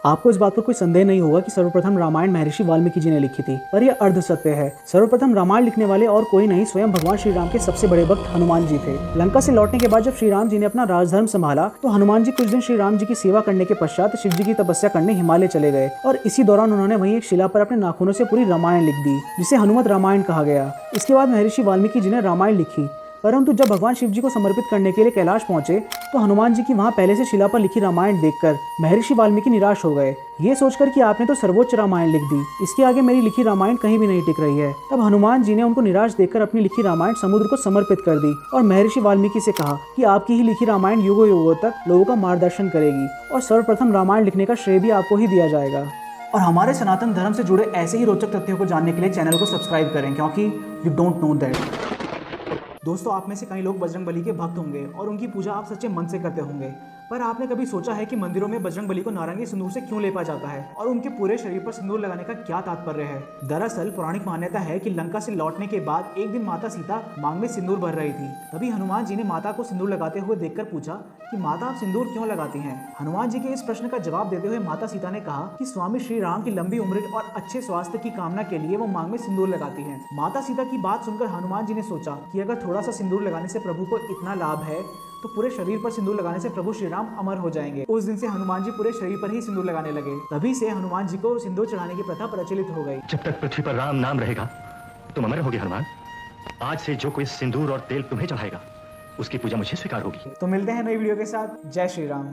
आपको इस बात पर कोई संदेह नहीं होगा कि सर्वप्रथम रामायण महर्षि वाल्मीकि जी ने लिखी थी, पर यह अर्ध सत्य है। सर्वप्रथम रामायण लिखने वाले और कोई नहीं, स्वयं भगवान श्री राम के सबसे बड़े भक्त हनुमान जी थे। लंका से लौटने के बाद जब श्री राम जी ने अपना राजधर्म संभाला तो हनुमान जी कुछ दिन श्री राम जी की सेवा करने के पश्चात शिव जी की तपस्या करने हिमालय चले गए और इसी दौरान उन्होंने वहीं एक शिला पर अपने नाखूनों से पूरी रामायण लिख दी, जिसे हनुमत रामायण कहा गया। इसके बाद महर्षि वाल्मीकि जी ने रामायण लिखी, परंतु जब भगवान शिव जी को समर्पित करने के लिए कैलाश पहुंचे तो हनुमान जी की वहां पहले से शिला पर लिखी रामायण देखकर महर्षि वाल्मीकि निराश हो गए, ये सोचकर कि आपने तो सर्वोच्च रामायण लिख दी, इसके आगे मेरी लिखी रामायण कहीं भी नहीं टिक रही है। तब हनुमान जी ने उनको निराश देखकर अपनी लिखी रामायण समुद्र को समर्पित कर दी और महर्षि वाल्मीकि से कहा कि आपकी ही लिखी रामायण युगों युगों तक लोगों का मार्गदर्शन करेगी और सर्वप्रथम रामायण लिखने का श्रेय भी आपको ही दिया जाएगा। और हमारे सनातन धर्म से जुड़े ऐसे ही रोचक तथ्यों को जानने के लिए चैनल को सब्सक्राइब करें, क्योंकि यू डोंट नो दैट। दोस्तों, आप में से कई लोग बजरंगबली के भक्त होंगे और उनकी पूजा आप सच्चे मन से करते होंगे, पर आपने कभी सोचा है कि मंदिरों में बजरंगबली को नारंगी सिंदूर से क्यों लेपा जाता है और उनके पूरे शरीर पर सिंदूर लगाने का क्या तात्पर्य है? दरअसल पौराणिक मान्यता है कि लंका से लौटने के बाद एक दिन माता सीता मांग में सिंदूर भर रही थी। तभी हनुमान जी ने माता को सिंदूर लगाते हुए देखकर पूछा कि माता, आप सिंदूर क्यों लगाती हैं? हनुमान जी के इस प्रश्न का जवाब देते हुए माता सीता ने कहा कि स्वामी श्री राम की लंबी उम्र और अच्छे स्वास्थ्य की कामना के लिए वो मांग में सिंदूर लगाती हैं। माता सीता की बात सुनकर हनुमान जी ने सोचा कि अगर थोड़ा सा सिंदूर लगाने से प्रभु को इतना लाभ है तो पूरे शरीर पर सिंदूर लगाने से प्रभु श्री राम अमर हो जाएंगे। उस दिन से हनुमान जी पूरे शरीर पर ही सिंदूर लगाने लगे। तभी से हनुमान जी को सिंदूर चढ़ाने की प्रथा प्रचलित हो गई। जब तक पृथ्वी पर राम नाम रहेगा तुम अमर होगे हनुमान। आज से जो कोई सिंदूर और तेल तुम्हें चढ़ाएगा उसकी पूजा मुझे स्वीकार होगी। तो मिलते हैं नई वीडियो के साथ। जय श्री राम।